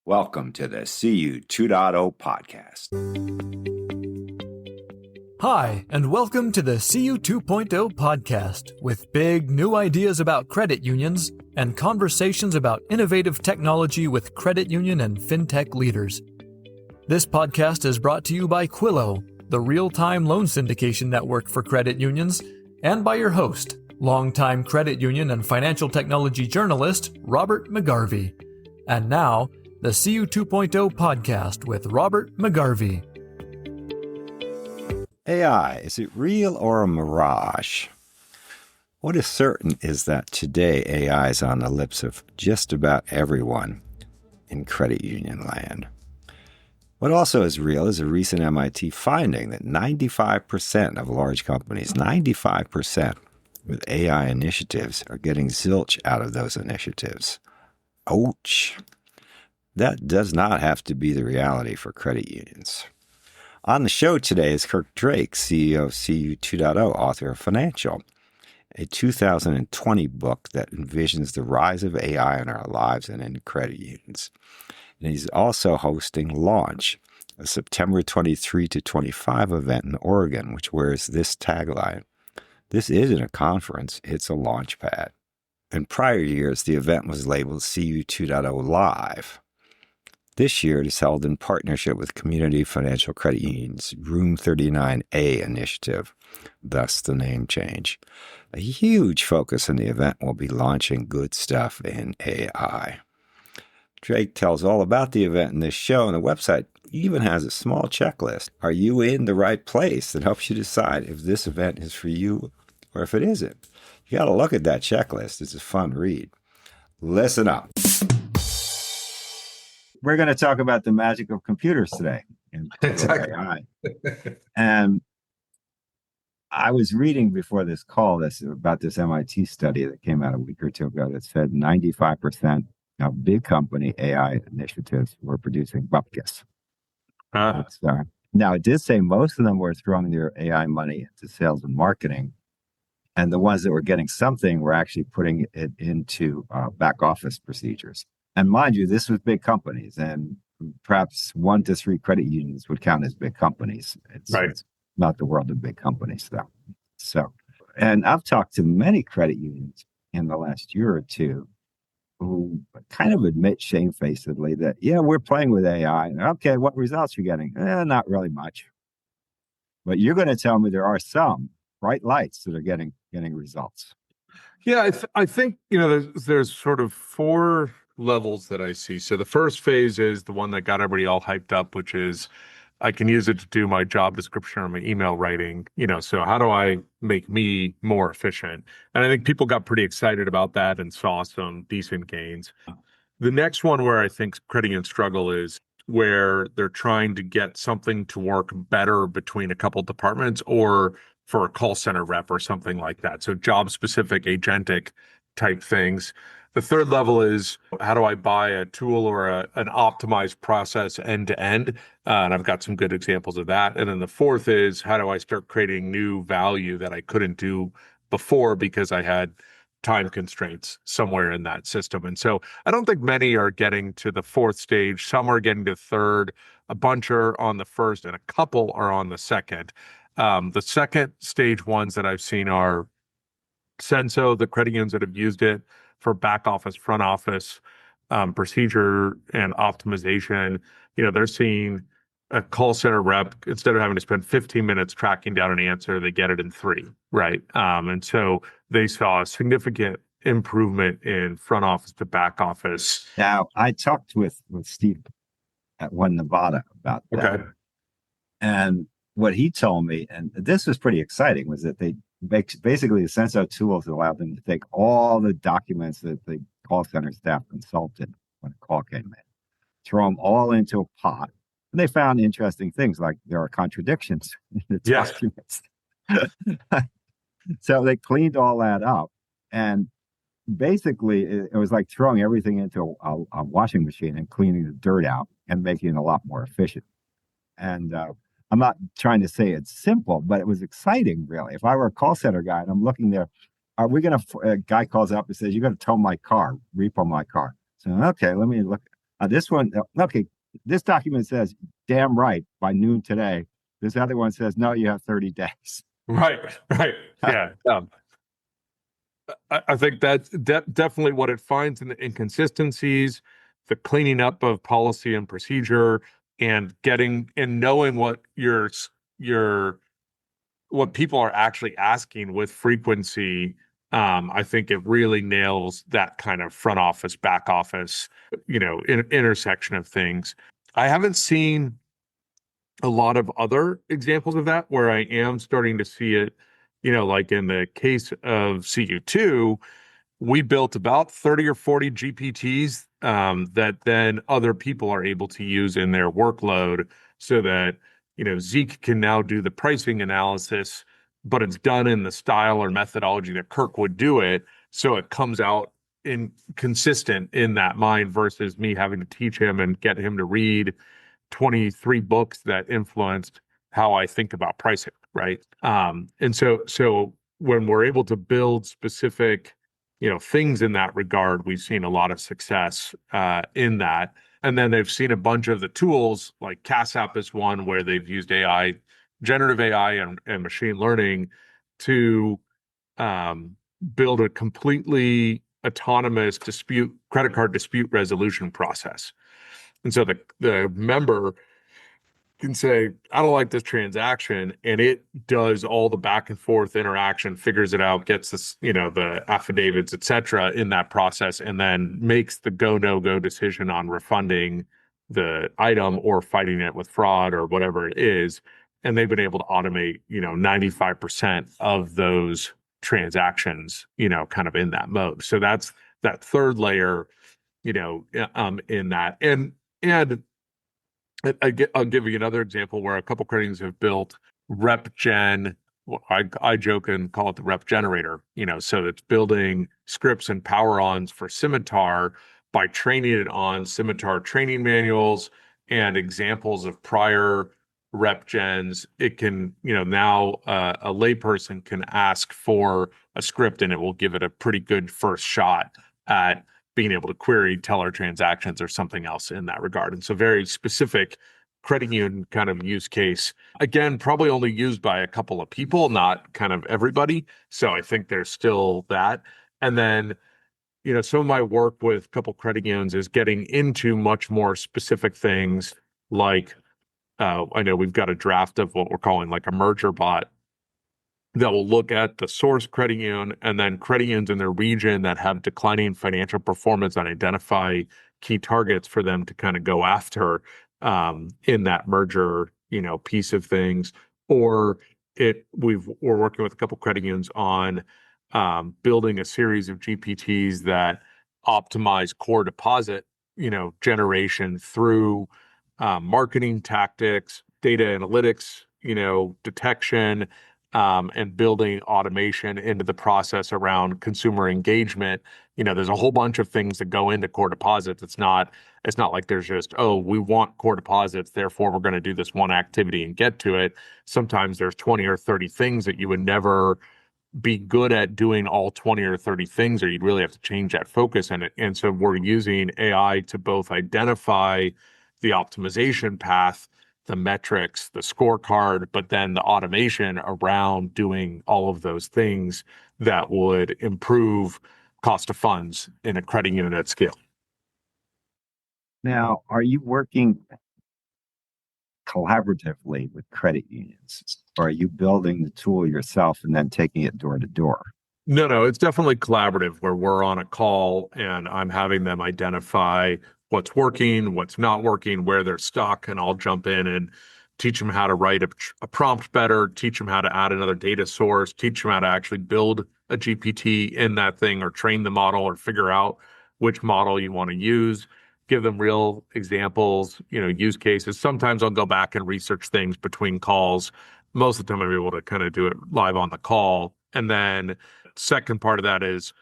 Welcome to the CU 2.0 podcast. Hi, and welcome to the CU 2.0 podcast with big new ideas about credit unions and conversations about innovative technology with credit union and fintech leaders. This podcast is brought to you by Quillo, the real-time loan syndication network for credit unions, and by your host, longtime credit union and financial technology journalist Robert McGarvey. And now, the CU 2.0 podcast with Robert McGarvey. AI, is it real or a mirage? What is certain is that today AI is on the lips of just about everyone in credit union land. What also is real is a recent MIT finding that 95% of large companies, 95% with AI initiatives, are getting zilch out of those initiatives. Ouch. That does not have to be the reality for credit unions. On the show today is Kirk, CEO of CU 2.0, author of Financial, a 2020 book that envisions the rise of AI in our lives and in credit unions. And he's also hosting Launch, a September 23 to 25 event in Oregon, which wears this tagline: "This isn't a conference, it's a launch pad." In prior years, the event was labeled CU 2.0 Live. This year, it is held in partnership with Community Financial Credit Union's Room 39A initiative, thus the name change. A huge focus in the event will be launching good stuff in AI. Drake tells all about the event in this show, and the website even has a small checklist. Are you in the right place? That helps you decide if this event is for you or if it isn't. You got to look at that checklist. It's a fun read. Listen up. We're going to talk about the magic of computers today. Exactly. AI. And I was reading before this call about this MIT study that came out a week or two ago that said 95% of big company AI initiatives were producing bupkis. Now, it did say most of them were throwing their AI money into sales and marketing. And the ones that were getting something were actually putting it into back office procedures. And mind you, this was big companies, and perhaps 1 to 3 credit unions would count as big companies. It's not the world of big companies, though. So, and I've talked to many credit unions in the last year or two who kind of admit shamefacedly that, yeah, we're playing with AI. Okay, what results are you getting? Not really much. But you're going to tell me there are some bright lights that are getting results. Yeah, I think there's sort of 4 levels that I see. So the first phase is the one that got everybody all hyped up, which is I can use it to do my job description or my email writing. So how do I make me more efficient? And I think people got pretty excited about that and saw some decent gains. The next one where I think credit unions struggle is where they're trying to get something to work better between a couple departments or for a call center rep or something like that. So job specific, agentic type things. The third level is how do I buy a tool or an optimized process end to end? And I've got some good examples of that. And then the fourth is how do I start creating new value that I couldn't do before because I had time constraints somewhere in that system. And so I don't think many are getting to the fourth stage. Some are getting to third, a bunch are on the first, and a couple are on the second. The second stage ones that I've seen are Senso, the credit unions that have used it for back office, front office procedure and optimization. They're seeing a call center rep, instead of having to spend 15 minutes tracking down an answer, they get it in 3, right? And so they saw a significant improvement in front office to back office. Now, I talked with Steve at One Nevada about that. Okay. And what he told me, and this was pretty exciting, was that they basically the Senso tools allowed them to take all the documents that the call center staff consulted when a call came in, throw them all into a pot. And they found interesting things like there are contradictions in the documents. So they cleaned all that up. And basically, it was like throwing everything into a washing machine and cleaning the dirt out and making it a lot more efficient. And I'm not trying to say it's simple, but it was exciting, really. If I were a call center guy and I'm looking there, are we going to, a guy calls up and says, you're going to tow my car, repo my car. So, okay, let me look. This one, okay, this document says, damn right, by noon today. This other one says, no, you have 30 days. Right, right. Yeah. I think that's definitely what it finds in the inconsistencies, the cleaning up of policy and procedure, and getting and knowing what your what people are actually asking with frequency. I think it really nails that kind of front office, back office, intersection of things. I haven't seen a lot of other examples of that where I am starting to see it, like in the case of CU2, we built about 30 or 40 GPTs that then other people are able to use in their workload so that, Zeke can now do the pricing analysis, but it's done in the style or methodology that Kirk would do it. So it comes out consistent in that mind versus me having to teach him and get him to read 23 books that influenced how I think about pricing, right? And so when we're able to build specific, things in that regard, we've seen a lot of success in that. And then they've seen a bunch of the tools, like CASAP is one where they've used AI, generative AI and machine learning to build a completely autonomous credit card dispute resolution process. And so the member can say, I don't like this transaction, and it does all the back and forth interaction, figures it out, gets this, the affidavits, et cetera, in that process, and then makes the no-go decision on refunding the item or fighting it with fraud or whatever it is. And they've been able to automate, 95% of those transactions, kind of in that mode. So that's that third layer, in that. And I'll give you another example where a couple credit unions have built rep gen. I joke and call it the rep generator, so it's building scripts and power-ons for Scimitar by training it on Scimitar training manuals and examples of prior rep gens. It can, now a layperson can ask for a script and it will give it a pretty good first shot at being able to query teller transactions or something else in that regard. And so very specific credit union kind of use case. Again, probably only used by a couple of people, not kind of everybody. So I think there's still that. And then, some of my work with a couple credit unions is getting into much more specific things like, I know we've got a draft of what we're calling like a merger bot that will look at the source credit union and then credit unions in their region that have declining financial performance and identify key targets for them to kind of go after in that merger, piece of things. Or we're working with a couple credit unions on building a series of GPTs that optimize core deposit, generation through marketing tactics, data analytics, detection, and building automation into the process around consumer engagement. There's a whole bunch of things that go into core deposits. It's not like there's just, oh, we want core deposits, therefore we're going to do this one activity and get to it. Sometimes there's 20 or 30 things that you would never be good at doing all 20 or 30 things, or you'd really have to change that focus in it. And so we're using AI to both identify the optimization path, the metrics, the scorecard, but then the automation around doing all of those things that would improve cost of funds in a credit union at scale. Now, are you working collaboratively with credit unions, or are you building the tool yourself and then taking it door to door? No, it's definitely collaborative where we're on a call and I'm having them identify what's working, what's not working, where they're stuck, and I'll jump in and teach them how to write a prompt better, teach them how to add another data source, teach them how to actually build a GPT in that thing or train the model or figure out which model you want to use, give them real examples, use cases. Sometimes I'll go back and research things between calls. Most of the time I'm able to kind of do it live on the call. And then second part of that is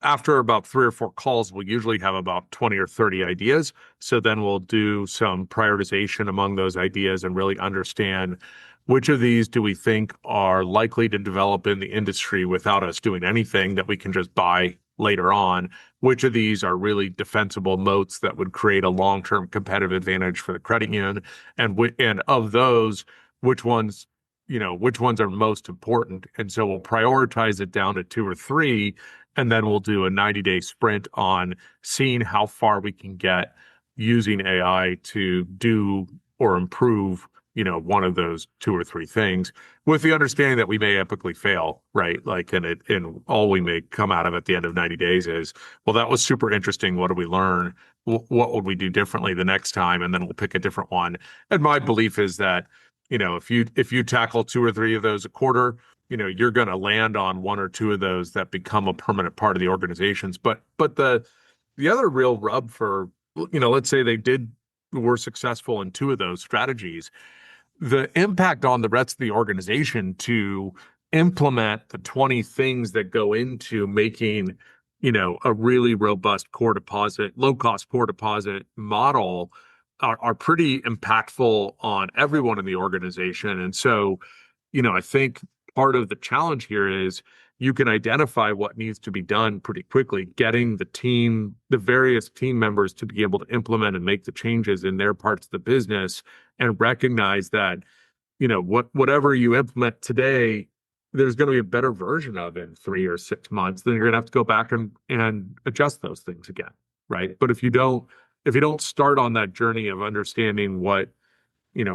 after about 3 or 4 calls, we'll usually have about 20 or 30 ideas. So then we'll do some prioritization among those ideas and really understand which of these do we think are likely to develop in the industry without us doing anything that we can just buy later on, which of these are really defensible moats that would create a long-term competitive advantage for the credit union, and of those, which ones, which ones are most important. And so we'll prioritize it down to two or three, and then we'll do a 90-day sprint on seeing how far we can get using AI to do or improve, one of those two or three things, with the understanding that we may epically fail, right? Like, and all we may come out of at the end of 90 days is, well, that was super interesting. What did we learn? What would we do differently the next time? And then we'll pick a different one. And my belief is that, if you tackle two or three of those a quarter, you're going to land on one or two of those that become a permanent part of the organizations. But the other real rub for, let's say were successful in two of those strategies, the impact on the rest of the organization to implement the 20 things that go into making, a really robust low cost core deposit model are pretty impactful on everyone in the organization. And so, I think part of the challenge here is you can identify what needs to be done pretty quickly, getting the various team members to be able to implement and make the changes in their parts of the business, and recognize that, whatever you implement today, there's going to be a better version of in 3 or 6 months. Then you're going to have to go back and adjust those things again, right? But if you don't start on that journey of understanding what,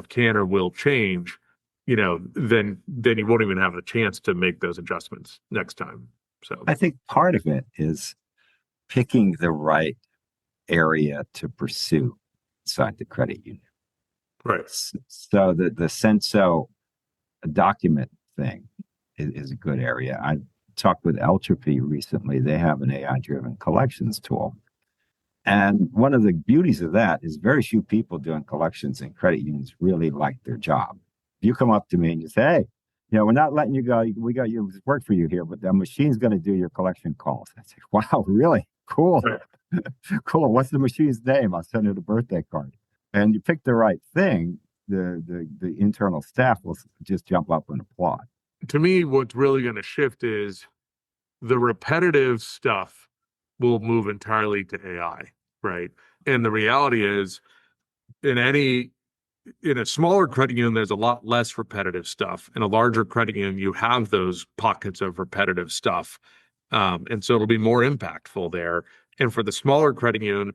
can or will change, then you won't even have a chance to make those adjustments next time. So I think part of it is picking the right area to pursue inside the credit union. right. So the Senso document thing is a good area. I talked with Eltropy recently. They have an AI-driven collections tool. And one of the beauties of that is very few people doing collections in credit unions really like their job. If you come up to me and you say, hey, we're not letting you go. We got you work for you here, but the machine's going to do your collection calls. I say, wow, really? Cool. Right. Cool. What's the machine's name? I'll send it a birthday card. And you pick the right thing, the internal staff will just jump up and applaud. To me, what's really going to shift is the repetitive stuff will move entirely to AI, right? And the reality is, in a smaller credit union, there's a lot less repetitive stuff. In a larger credit union, you have those pockets of repetitive stuff. And so it'll be more impactful there. And for the smaller credit union,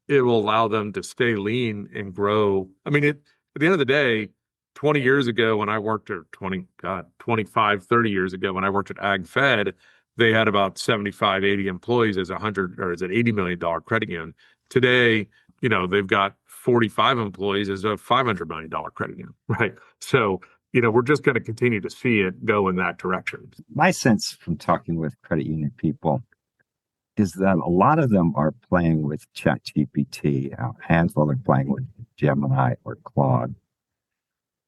it will allow them to stay lean and grow. I mean, at the end of the day, 20 years ago when I worked, or 25, 30 years ago when I worked at AgFed, they had about 75, 80 employees as an $80 million credit union. Today, they've got 45 employees as a $500 million credit union, right? So, we're just going to continue to see it go in that direction. My sense from talking with credit union people is that a lot of them are playing with ChatGPT, a handful are playing with Gemini or Claude,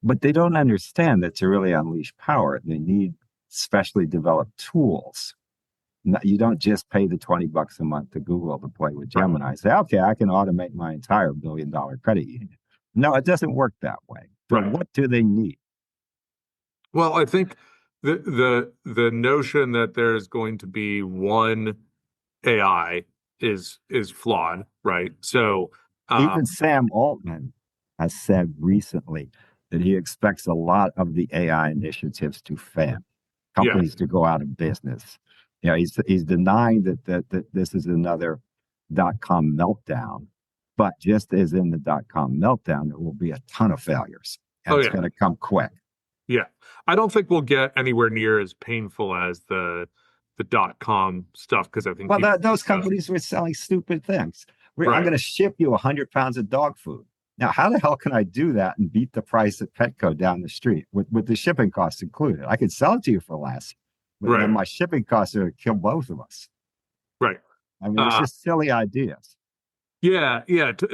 but they don't understand that to really unleash power, they need specially developed tools. You don't just pay the $20 a month to Google to play with Gemini. Say, okay, I can automate my entire $1 billion credit union. No, it doesn't work that way. But Right. what do they need? Well, I think the notion that there's going to be one AI is flawed, right? So Even Sam Altman has said recently that he expects a lot of the AI initiatives to fail, companies to go out of business. He's denying that this is another dot-com meltdown, but just as in the dot-com meltdown, there will be a ton of failures, and it's going to come quick. Yeah, I don't think we'll get anywhere near as painful as the dot-com stuff, because I think those companies were selling stupid things. I'm Right. going to ship you 100 pounds of dog food. Now, how the hell can I do that and beat the price at Petco down the street with the shipping costs included? I could sell it to you for less, but then my shipping costs are going to kill both of us. Right. I mean, it's just silly ideas. Yeah,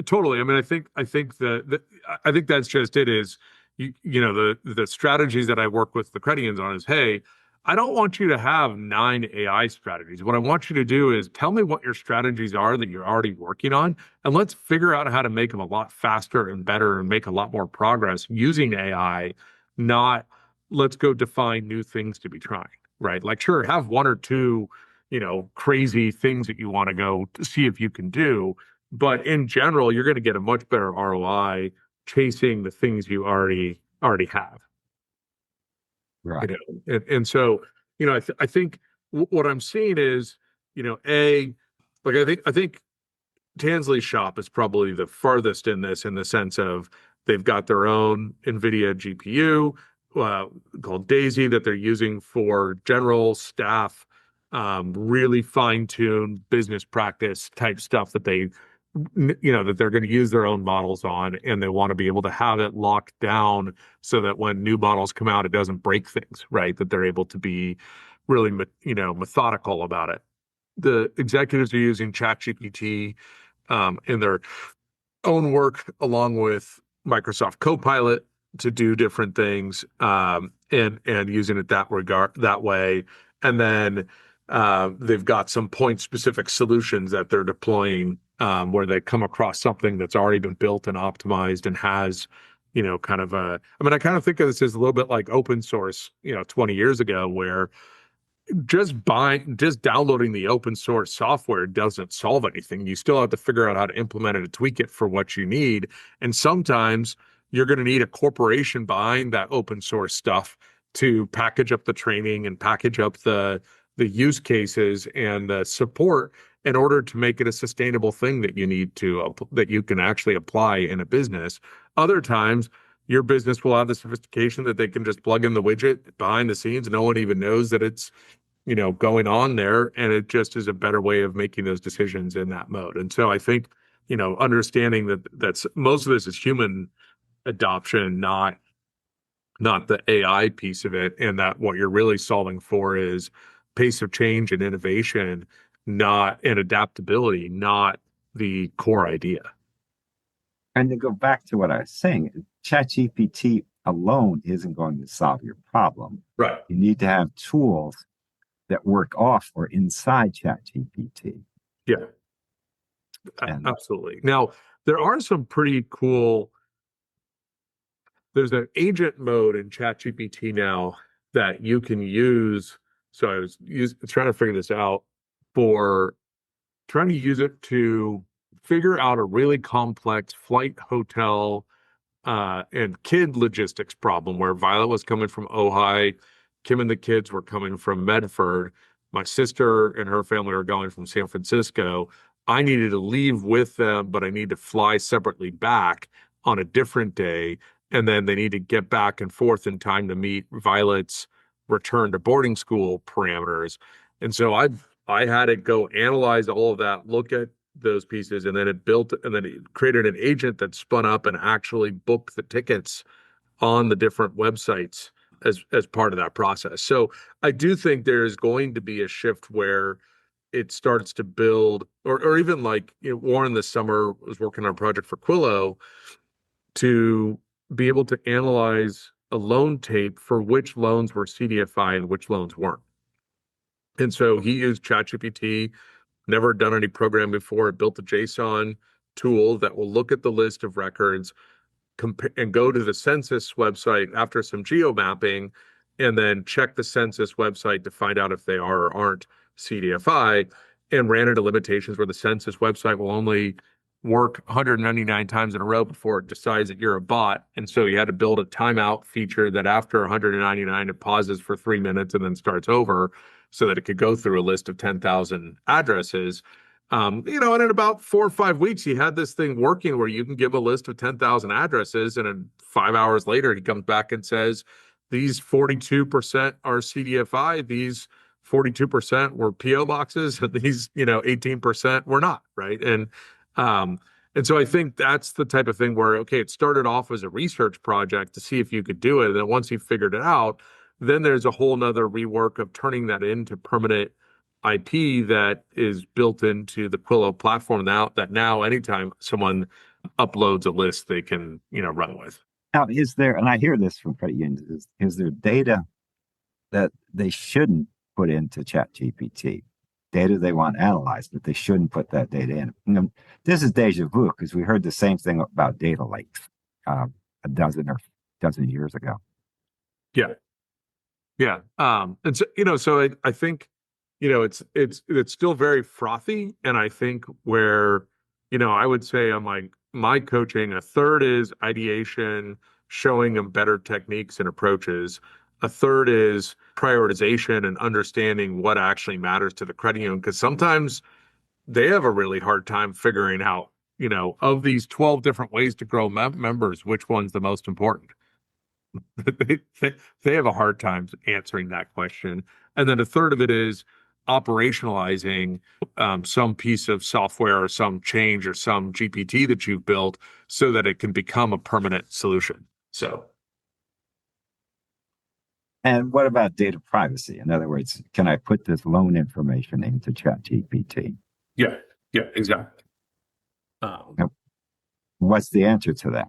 totally. I mean, I think I think that's just it. Is the strategies that I work with the credit unions on is, hey, I don't want you to have 9 AI strategies. What I want you to do is tell me what your strategies are that you're already working on, and let's figure out how to make them a lot faster and better and make a lot more progress using AI, not let's go define new things to be trying, right? Like, sure, have 1 or 2, crazy things that you want to go to see if you can do. But in general, you're going to get a much better ROI chasing the things you already have. Right. And so, I think what I'm seeing is, I think Tansley's shop is probably the farthest in this, in the sense of they've got their own NVIDIA GPU called Daisy that they're using for general staff, really fine-tuned business practice type stuff that that they're going to use their own models on, and they want to be able to have it locked down so that when new models come out, it doesn't break things, right? That they're able to be really, methodical about it. The executives are using ChatGPT in their own work, along with Microsoft Copilot, to do different things, and using it that way. And then they've got some point specific solutions that they're deploying, where they come across something that's already been built and optimized and has, kind of I kind of think of this as a little bit like open source, 20 years ago, where just downloading the open source software doesn't solve anything. You still have to figure out how to implement it and tweak it for what you need. And sometimes you're going to need a corporation behind that open source stuff to package up the training and package up the use cases and the support in order to make it a sustainable thing that that you can actually apply in a business. Other times, your business will have the sophistication that they can just plug in the widget behind the scenes. No one even knows that it's, going on there. And it just is a better way of making those decisions in that mode. And so I think, understanding that's most of this is human adoption, not the AI piece of it. And that what you're really solving for is pace of change and innovation, and adaptability, not the core idea. And to go back to what I was saying, ChatGPT alone isn't going to solve your problem. Right. You need to have tools that work off or inside ChatGPT. Yeah, absolutely. Now, there are some pretty cool. There's an agent mode in ChatGPT now that you can use. So I was trying to figure this out, for trying to use it to figure out a really complex flight, hotel, and kid logistics problem, where Violet was coming from Ojai, Kim and the kids were coming from Medford, my sister and her family are going from San Francisco. I needed to leave with them, but I need to fly separately back on a different day. And then they need to get back and forth in time to meet Violet's return to boarding school parameters. And so I had it go analyze all of that, look at those pieces, and then it created an agent that spun up and actually booked the tickets on the different websites as part of that process. So I do think there is going to be a shift where it starts to build, or even like, Warren this summer was working on a project for Quillo to be able to analyze a loan tape for which loans were CDFI and which loans weren't. And so he used ChatGPT, never done any programming before. It built a JSON tool that will look at the list of records, and go to the census website after some geo mapping, and then check the census website to find out if they are or aren't CDFI, and ran into limitations where the census website will only work 199 times in a row before it decides that you're a bot. And so you had to build a timeout feature that after 199, it pauses for 3 minutes and then starts over, so that it could go through a list of 10,000 addresses. And in about 4 or 5 weeks, he had this thing working where you can give a list of 10,000 addresses, and then 5 hours later, he comes back and says, these 42% are CDFI, these 42% were PO boxes, and these, 18% were not, right? And so I think that's the type of thing where, okay, it started off as a research project to see if you could do it. And then once he figured it out, then there's a whole nother rework of turning that into permanent IP that is built into the Quillo platform now anytime someone uploads a list, they can, run with. Now, is there, and I hear this from credit unions, is there data that they shouldn't put into ChatGPT? Data they want analyzed, but they shouldn't put that data in. This is deja vu, because we heard the same thing about data lakes a dozen years ago. Yeah. And so, so I think it's still very frothy. And I think where, I would say on my coaching, a third is ideation, showing them better techniques and approaches. A third is prioritization and understanding what actually matters to the credit union. Because sometimes they have a really hard time figuring out, of these 12 different ways to grow members, which one's the most important. They have a hard time answering that question. And then a third of it is operationalizing some piece of software or some change or some GPT that you've built so that it can become a permanent solution. So, And what about data privacy? In other words, can I put this loan information into ChatGPT? yeah, exactly. What's the answer to that?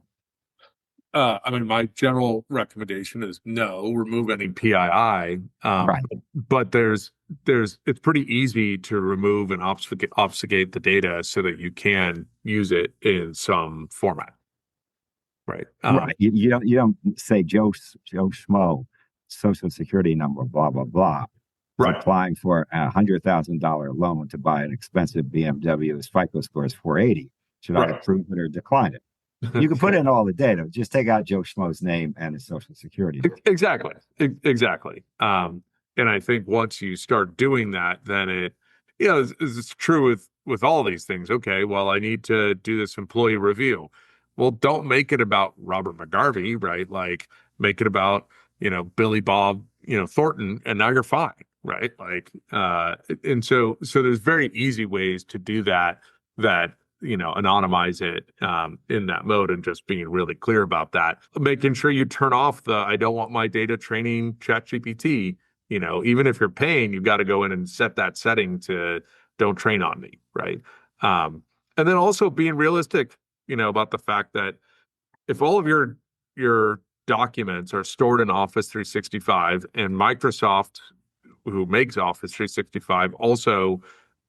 I mean, my general recommendation is no, remove any PII. Right. But it's pretty easy to remove and obfuscate the data so that you can use it in some format. Right. Right. You don't say Joe Schmo, social security number, blah, blah, blah. Right. Applying for a $100,000 loan to buy an expensive BMW. His FICO score is 480. Should I approve it or decline it? You can put in all the data. Just take out Joe Schmo's name and his social security number. Exactly. And I think once you start doing that, then it's true with all these things. Okay, well, I need to do this employee review. Well, don't make it about Robert McGarvey, right? Like, make it about, Billy Bob, Thornton, and now you're fine, right? Like, and so there's very easy ways to do that, anonymize it in that mode, and just being really clear about that. Making sure you turn off the I don't want my data training ChatGPT. Even if you're paying, you've got to go in and set that setting to don't train on me, right? And then also being realistic, about the fact that if all of your documents are stored in Office 365 and Microsoft, who makes Office 365, also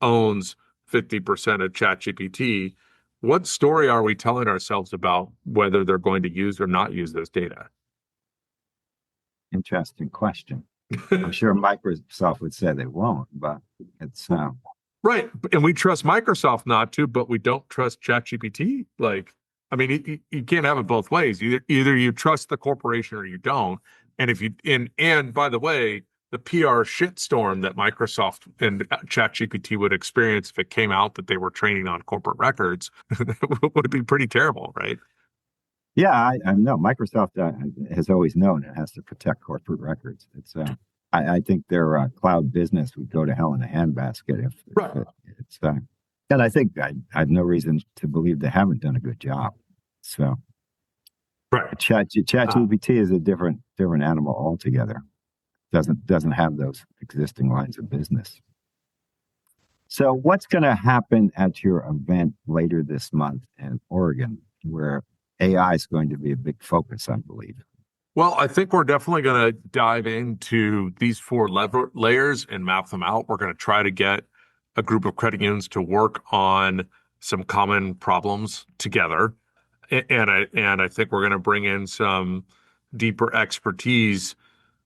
owns 50% of ChatGPT, what story are we telling ourselves about whether they're going to use or not use this data? Interesting question. I'm sure Microsoft would say they won't, but it's right. And we trust Microsoft not to, but we don't trust ChatGPT. Like, I mean, you can't have it both ways. Either you trust the corporation or you don't. And if you and by the way, the PR shitstorm that Microsoft and ChatGPT would experience if it came out that they were training on corporate records would be pretty terrible, right? Yeah, I know. Microsoft has always known it has to protect corporate records. It's I think their cloud business would go to hell in a handbasket if it's. And I think I have no reason to believe they haven't done a good job. So, right, ChatGPT is a different animal altogether. Doesn't have those existing lines of business. So, what's going to happen at your event later this month in Oregon, where AI is going to be a big focus, I believe? Well, I think we're definitely going to dive into these four layers and map them out. We're going to try to get a group of credit unions to work on some common problems together. And I think we're going to bring in some deeper expertise,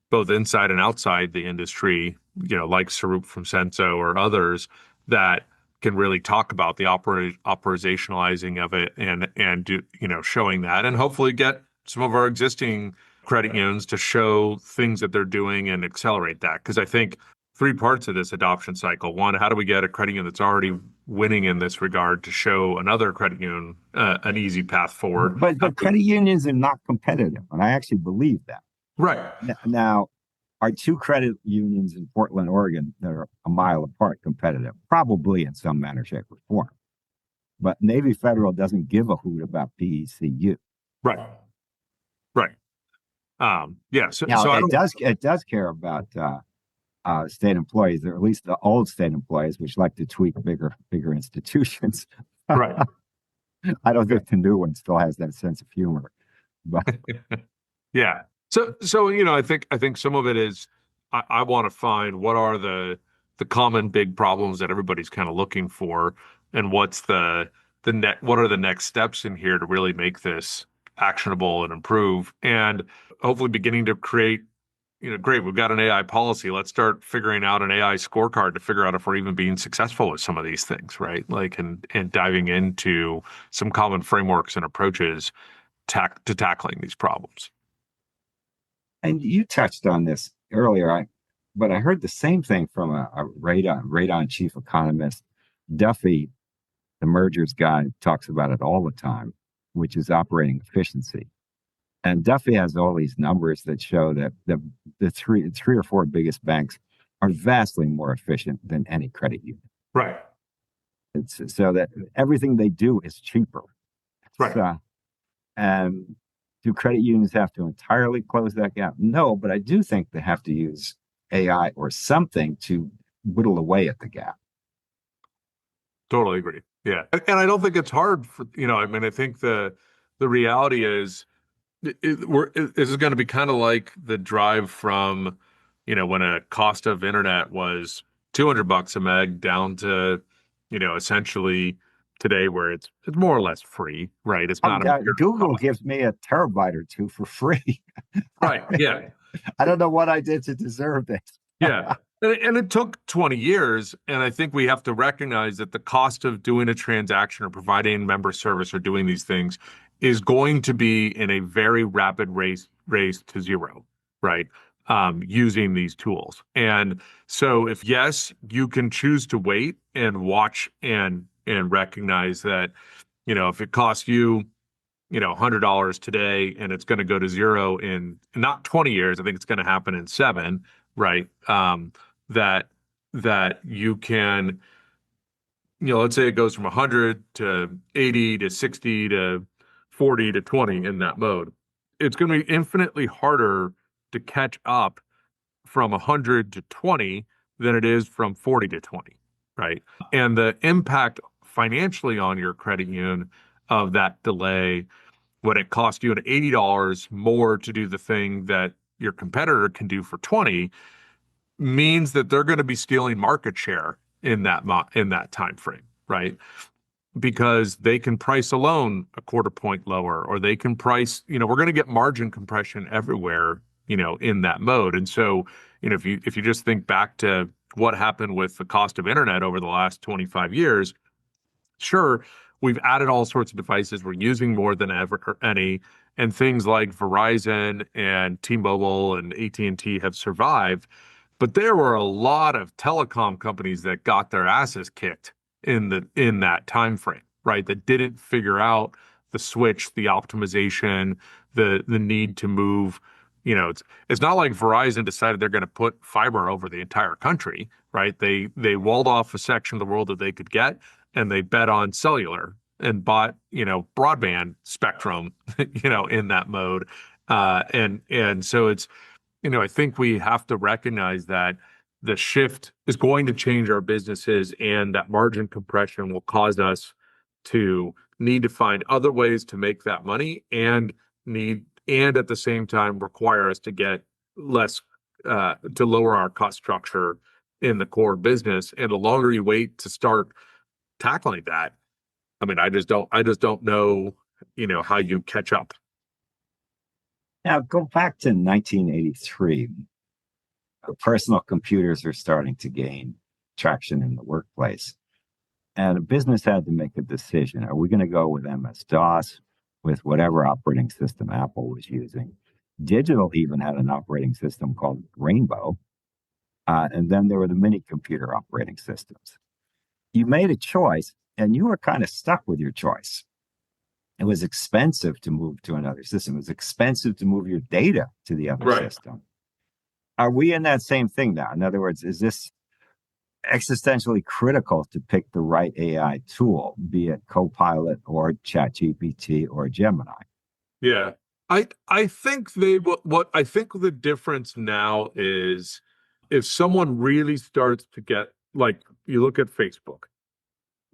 both inside and outside the industry, like Sarup from Senso or others that can really talk about the operationalizing of it and do, showing that, and hopefully get some of our existing credit unions to show things that they're doing and accelerate that. Because I think three parts of this adoption cycle. One, how do we get a credit union that's already winning in this regard to show another credit union an easy path forward? But credit unions are not competitive, and I actually believe that. Right. Now, are two credit unions in Portland, Oregon that are a mile apart competitive? Probably in some manner, shape, or form. But Navy Federal doesn't give a hoot about PECU. Right. Yeah. So it does care about state employees, or at least the old state employees, which like to tweak bigger institutions. Right. I don't think the new one still has that sense of humor. But yeah. So I think some of it is I want to find what are the common big problems that everybody's kind of looking for, and what's what are the next steps in here to really make this actionable and improve, and hopefully beginning to create great, we've got an AI policy. Let's start figuring out an AI scorecard to figure out if we're even being successful with some of these things, right? Like, and diving into some common frameworks and approaches to tackling these problems. And you touched on this earlier, but I heard the same thing from a Radon chief economist. Duffy, the mergers guy, talks about it all the time, which is operating efficiency. And Duffy has all these numbers that show that the three or four biggest banks are vastly more efficient than any credit union. Right. It's so that everything they do is cheaper. Right. And do credit unions have to entirely close that gap? No, but I do think they have to use AI or something to whittle away at the gap. Totally agree. Yeah. And I don't think it's hard for, I mean, I think the reality is this is going to be kind of like the drive from, when a cost of internet was $200 a meg down to, essentially today where it's more or less free, right? It's not Google gives me a terabyte or two for free. Right. Yeah. I don't know what I did to deserve this. Yeah. And it took 20 years. And I think we have to recognize that the cost of doing a transaction or providing member service or doing these things is going to be in a very rapid race to zero, right? Using these tools. And so if yes, you can choose to wait and watch and recognize that, if it costs you, $100 today and it's going to go to zero in not 20 years, I think it's going to happen in 7, right? That you can, let's say it goes from 100 to 80 to 60 to 40 to 20 in that mode. It's going to be infinitely harder to catch up from 100 to 20 than it is from 40 to 20, right? And the impact financially on your credit union of that delay, when it costs you an $80 more to do the thing that your competitor can do for 20, means that they're going to be stealing market share in that time frame, right? Because they can price a loan a quarter point lower, or they can price, we're going to get margin compression everywhere, in that mode. And so, if you just think back to what happened with the cost of internet over the last 25 years, sure, we've added all sorts of devices. We're using more than ever any, and things like Verizon and T-Mobile and AT&T have survived. But there were a lot of telecom companies that got their asses kicked in that time frame, right? That didn't figure out the switch, the optimization, the need to move. It's not like Verizon decided they're going to put fiber over the entire country, right? They walled off a section of the world that they could get, and they bet on cellular and bought, broadband spectrum, in that mode. And so it's, I think we have to recognize that the shift is going to change our businesses, and that margin compression will cause us to need to find other ways to make that money, and at the same time require us to get less, to lower our cost structure in the core business. And the longer you wait to start tackling that, I mean, I just don't know, how you catch up. Now, go back to 1983. Personal computers are starting to gain traction in the workplace. And a business had to make a decision. Are we going to go with MS-DOS, with whatever operating system Apple was using? Digital even had an operating system called Rainbow. And then there were the mini computer operating systems. You made a choice, and you were kind of stuck with your choice. It was expensive to move to another system. It was expensive to move your data to the other system. Are we in that same thing now? In other words, is this existentially critical to pick the right AI tool, be it Copilot or ChatGPT or Gemini? Yeah. I think what I think the difference now is, if someone really starts to get, like, you look at Facebook.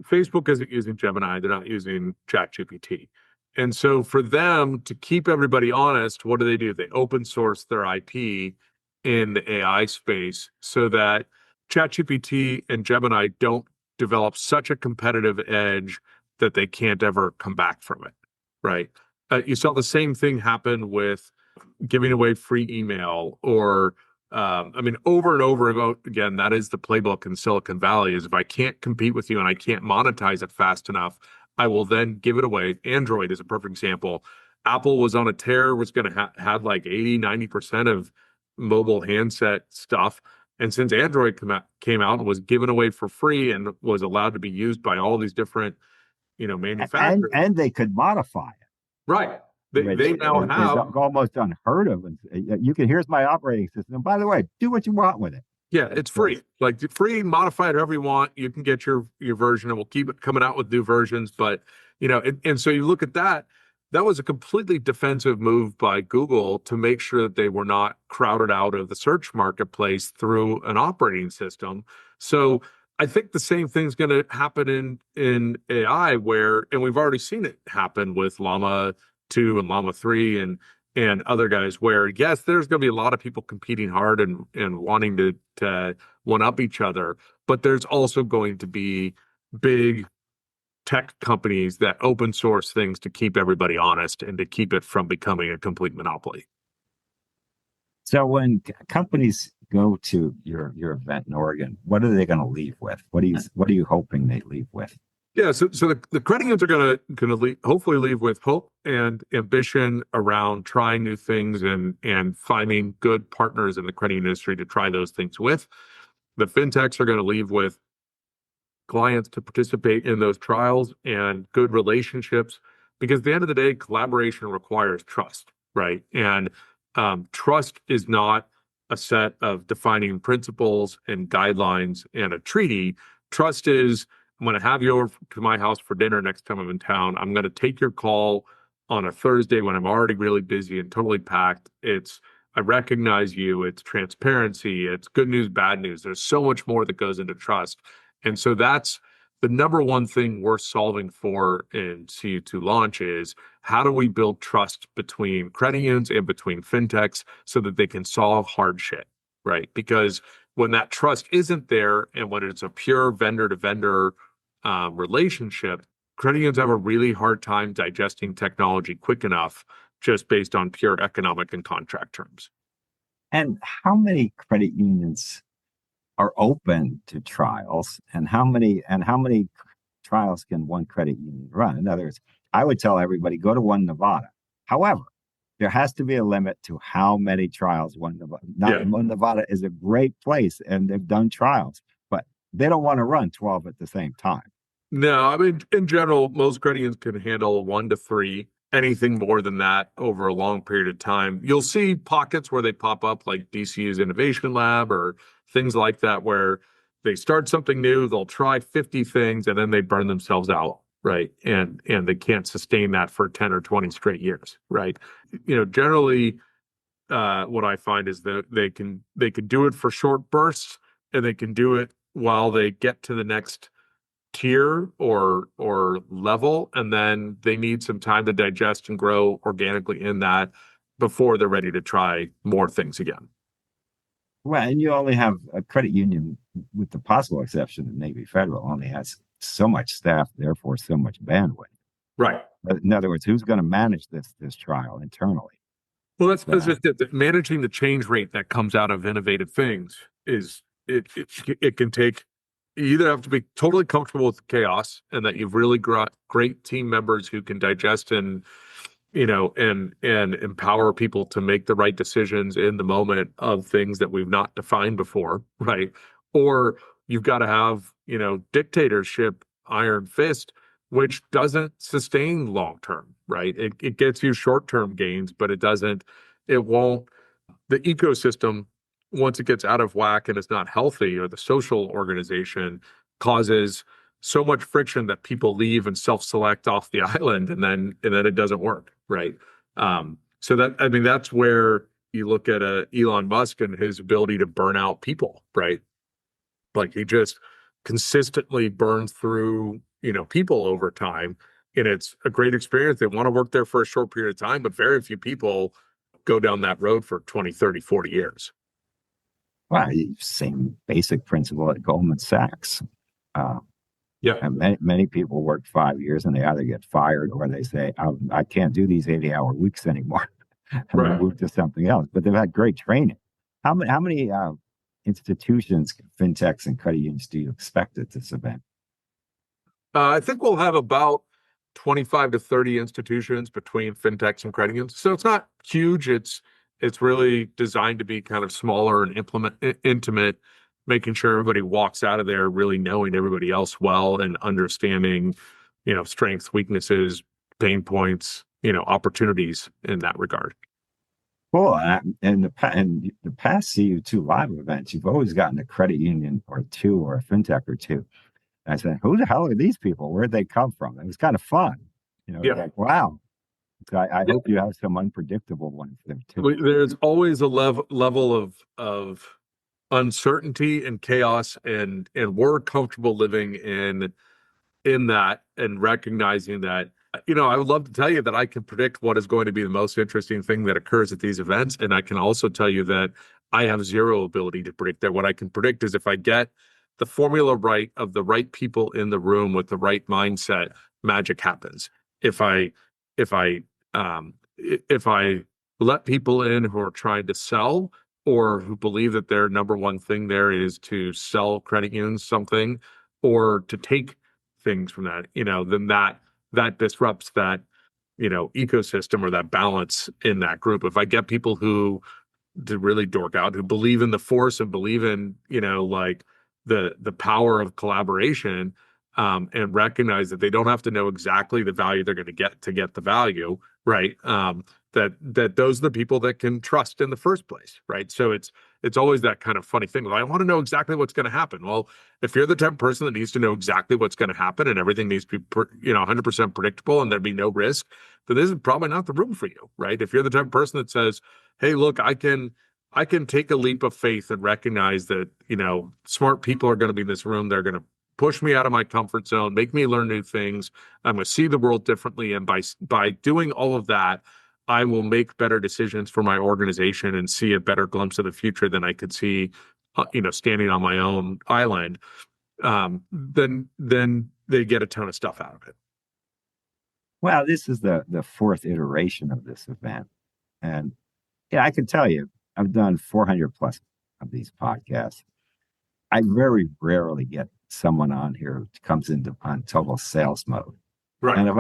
Facebook isn't using Gemini, they're not using ChatGPT. And so for them to keep everybody honest, what do? They open source their IP in the AI space so that ChatGPT and Gemini don't develop such a competitive edge that they can't ever come back from it, right? You saw the same thing happen with giving away free email, or I mean, over and over again, that is the playbook in Silicon Valley, is if I can't compete with you and I can't monetize it fast enough, I will then give it away. Android is a perfect example. Apple was on a tear, was going to had like 80-90% of mobile handset stuff. And since Android came out and was given away for free and was allowed to be used by all these different, manufacturers. And they could modify it, Right. which They now is have. almost unheard of. You can, here's my operating system. And by the way, do what you want with it. Yeah, it's free. Like free, modify it however you want. You can get your version, and we'll keep it coming out with new versions. But and so you look at that. That was a completely defensive move by Google to make sure that they were not crowded out of the search marketplace through an operating system. So I think the same thing's going to happen in AI, and we've already seen it happen with Llama 2 and Llama 3 and other guys, where yes, there's going to be a lot of people competing hard and wanting to one up each other, but there's also going to be big tech companies that open source things to keep everybody honest and to keep it from becoming a complete monopoly. So when companies go to your event in Oregon, what are they going to leave with? What are you hoping they leave with? Yeah, so the credit unions are going to hopefully leave with hope and ambition around trying new things and finding good partners in the credit industry to try those things with. The fintechs are going to leave with clients to participate in those trials and good relationships, because at the end of the day, collaboration requires trust, right? And trust is not a set of defining principles and guidelines and a treaty. Trust is, I'm going to have you over to my house for dinner next time I'm in town. I'm going to take your call on a Thursday when I'm already really busy and totally packed. I recognize you. It's transparency. It's good news, bad news. There's so much more that goes into trust. And so that's the number one thing we're solving for in CU2 launch is, how do we build trust between credit unions and between fintechs so that they can solve hard shit, right? Because when that trust isn't there, and when it's a pure vendor-to-vendor relationship, credit unions have a really hard time digesting technology quick enough just based on pure economic and contract terms. And how many credit unions are open to trials, and how many trials can one credit union run? In other words, I would tell everybody, go to One Nevada. However, there has to be a limit to how many trials One Nevada. One Nevada is a great place, and they've done trials, but they don't want to run 12 at the same time. No, I mean, in general, most credit unions can handle 1 to 3. Anything more than that over a long period of time, you'll see pockets where they pop up, like DCU's Innovation Lab or things like that, where they start something new, they'll try 50 things, and then they burn themselves out, right? And they can't sustain that for 10 or 20 straight years, right? Generally, what I find is that they can do it for short bursts, and they can do it while they get to the next tier or level, and then they need some time to digest and grow organically in that before they're ready to try more things again. Well, and you only have a credit union, with the possible exception of Navy Federal, only has so much staff, therefore so much bandwidth. Right. In other words, who's going to manage this trial internally? Well, that's just it. Managing the change rate that comes out of innovative things is it can take. You either have to be totally comfortable with chaos, and that you've really got great team members who can digest and empower people to make the right decisions in the moment of things that we've not defined before, right? Or you've got to have, dictatorship, iron fist, which doesn't sustain long-term, right? It gets you short-term gains, but it won't, the ecosystem, once it gets out of whack and it's not healthy, or the social organization causes so much friction that people leave and self-select off the island, and then it doesn't work, right? So that's where you look at Elon Musk and his ability to burn out people, right? Like, he just consistently burns through, people over time, and it's a great experience. They want to work there for a short period of time, but very few people go down that road for 20, 30, 40 years. Well, same basic principle at Goldman Sachs. And many people work 5 years and they either get fired or they say, I can't do these 80-hour weeks anymore. and Right. then move to something else. But they've had great training. How many institutions, fintechs, and credit unions do you expect at this event? I think we'll have about 25 to 30 institutions between fintechs and credit unions. So it's not huge. It's really designed to be kind of smaller and intimate, making sure everybody walks out of there really knowing everybody else well and understanding, strengths, weaknesses, pain points, opportunities in that regard. Cool. And the past CU2 live events, you've always gotten a credit union or two or a fintech or two. And I said, who the hell are these people? Where'd they come from? It was kind of fun. Yeah. Like, wow. So I hope you have some unpredictable ones there too. There's always a level of uncertainty and chaos, and we're comfortable living in that and recognizing that. I would love to tell you that I can predict what is going to be the most interesting thing that occurs at these events. And I can also tell you that I have zero ability to predict that. What I can predict is if I get the formula right of the right people in the room with the right mindset, magic happens. If I let people in who are trying to sell or who believe that their number one thing there is to sell credit unions something or to take things from that, then that disrupts that, ecosystem or that balance in that group. If I get people who really dork out, who believe in the force and believe in, like the power of collaboration, and recognize that they don't have to know exactly the value they're going to get the value, right? That those are the people that can trust in the first place, right? So it's always that kind of funny thing. Well, I want to know exactly what's going to happen. Well, if you're the type of person that needs to know exactly what's going to happen and everything needs to be 100% predictable and there'd be no risk, then this is probably not the room for you, right? If you're the type of person that says, hey, look, I can take a leap of faith and recognize that, smart people are going to be in this room. They're going to push me out of my comfort zone, make me learn new things. I'm going to see the world differently. And by doing all of that, I will make better decisions for my organization and see a better glimpse of the future than I could see, standing on my own island. Then they get a ton of stuff out of it. Well, this is the fourth iteration of this event. And yeah, I can tell you, I've done 400 plus of these podcasts. I very rarely get someone on here who comes on total sales mode. Right. And if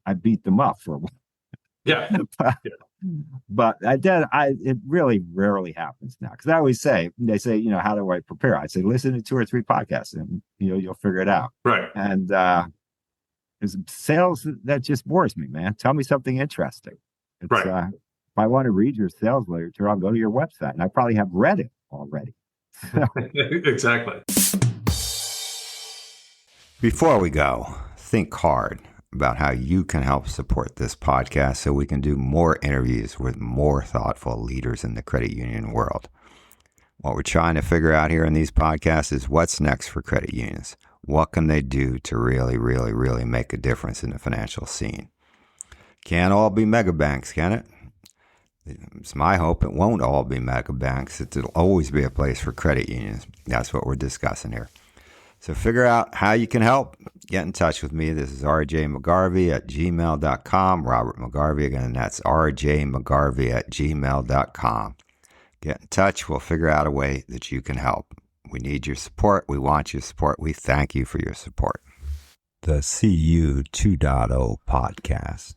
I beat them up for a while. Yeah. But it really rarely happens now. Because I always say, they say, how do I prepare? I say, listen to 2 or 3 podcasts and, you'll figure it out. Right. And it's sales that just bores me, man. Tell me something interesting. It's, right. If I want to read your sales literature, I'll go to your website. And I probably have read it already. Exactly. Before we go, think hard about how you can help support this podcast so we can do more interviews with more thoughtful leaders in the credit union world. What we're trying to figure out here in these podcasts is what's next for credit unions. What can they do to really, really, really make a difference in the financial scene? Can't all be mega banks, can it? It's my hope it won't all be mega banks. It'll always be a place for credit unions. That's what we're discussing here. So figure out how you can help. Get in touch with me. This is rjmcgarvey@gmail.com. Robert McGarvey again. That's rjmcgarvey@gmail.com. Get in touch. We'll figure out a way that you can help. We need your support. We want your support. We thank you for your support. The CU 2.0 podcast.